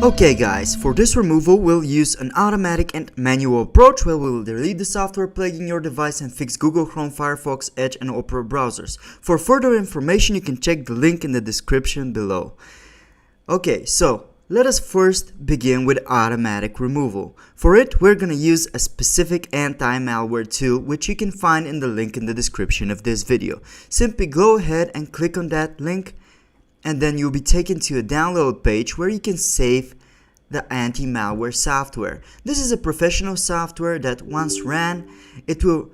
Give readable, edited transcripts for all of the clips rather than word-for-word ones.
Okay guys, for this removal we'll use an automatic and manual approach where we'll delete the software plaguing your device and fix Google Chrome, Firefox, Edge and Opera browsers. For further information you can check the link in the description below. Okay, so let us first begin with automatic removal. For it we're gonna use a specific anti-malware tool which you can find in the link in the description of this video. Simply go ahead and click on that link, and then you'll be taken to a download page where you can save the anti-malware software. This is a professional software that once ran, it will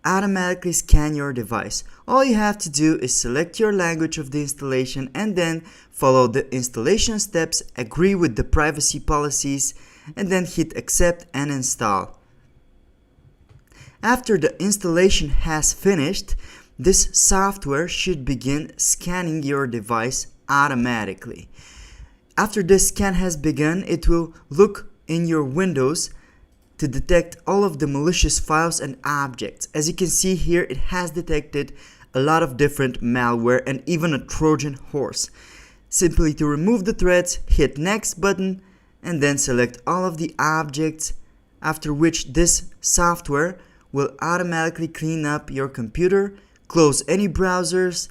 automatically scan your device. All you have to do is select your language of the installation and then follow the installation steps, agree with the privacy policies, and then hit accept and install. After the installation has finished, this software should begin scanning your device automatically. After this scan has begun, it will look in your Windows to detect all of the malicious files and objects. As you can see here, it has detected a lot of different malware and even a Trojan horse. Simply to remove the threads, hit next button and then select all of the objects, after which this software will automatically clean up your computer, close any browsers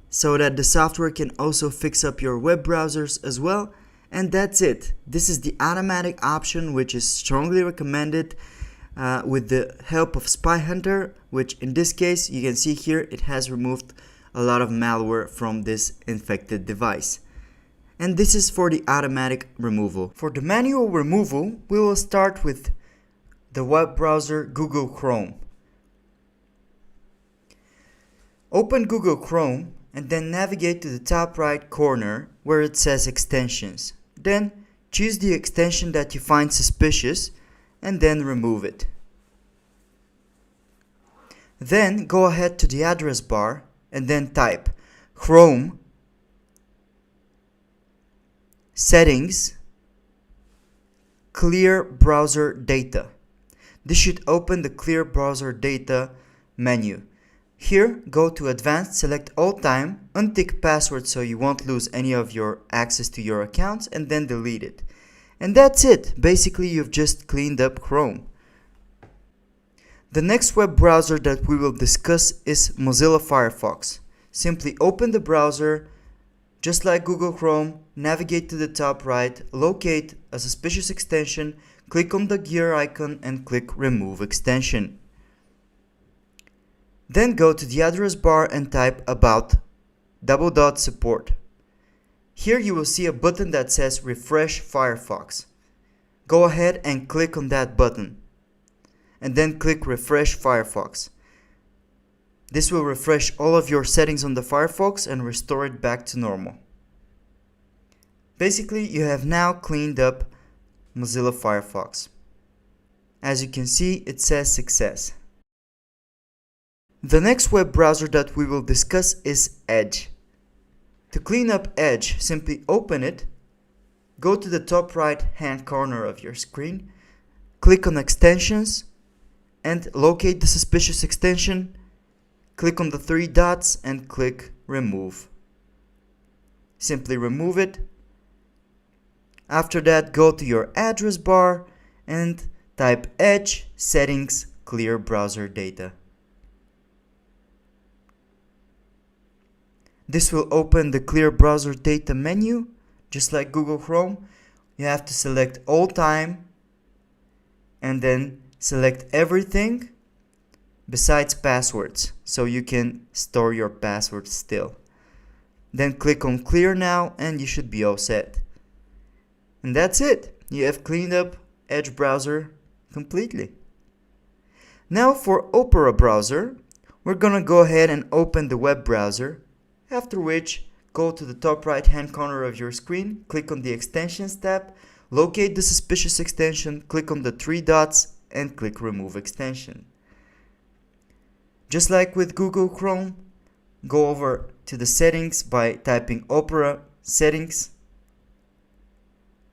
so that the software can also fix up your web browsers as well. And that's it. This is the automatic option which is strongly recommended with the help of Spy Hunter, which in this case you can see here it has removed a lot of malware from this infected device. And this is for the automatic removal. For the manual removal, we will start with the web browser Google Chrome. Open Google Chrome and then navigate to the top right corner where it says extensions. Then choose the extension that you find suspicious and then remove it. Then go ahead to the address bar and then type Chrome Settings Clear Browser Data. This should open the Clear Browser Data menu. Here, go to Advanced, select All Time, untick Password so you won't lose any of your access to your accounts, and then delete it. And that's it. Basically, you've just cleaned up Chrome. The next web browser that we will discuss is Mozilla Firefox. Simply open the browser, just like Google Chrome, navigate to the top right, locate a suspicious extension, click on the gear icon and click Remove Extension. Then go to the address bar and type About /support. Here you will see a button that says Refresh Firefox. Go ahead and click on that button and then click Refresh Firefox. This will refresh all of your settings on the Firefox and restore it back to normal. Basically, you have now cleaned up Mozilla Firefox. As you can see, it says success. The next web browser that we will discuss is Edge. To clean up Edge, simply open it, go to the top right hand corner of your screen, click on Extensions, and locate the suspicious extension, click on the three dots and click Remove. Simply remove it. After that, go to your address bar and type Edge Settings Clear Browser Data. This will open the Clear Browser Data menu, just like Google Chrome. You have to select All Time and then select everything besides passwords, so you can store your passwords still. Then click on Clear Now and you should be all set. And that's it. You have cleaned up Edge browser completely. Now for Opera browser, we're gonna go ahead and open the web browser. After which, go to the top right hand corner of your screen, click on the Extensions tab, locate the suspicious extension, click on the three dots and click Remove Extension. Just like with Google Chrome, go over to the settings by typing Opera Settings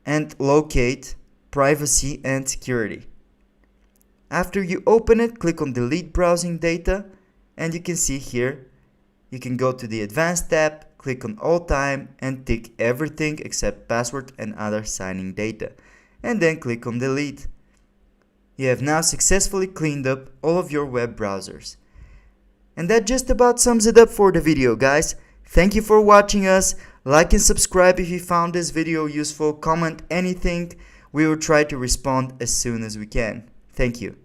and locate Privacy and Security. After you open it, click on Delete Browsing Data and you can see here you can go to the Advanced tab, click on All Time, and tick everything except password and other signing data, and then click on Delete. You have now successfully cleaned up all of your web browsers. And that just about sums it up for the video, guys. Thank you for watching us. Like and subscribe if you found this video useful. Comment anything. We will try to respond as soon as we can. Thank you.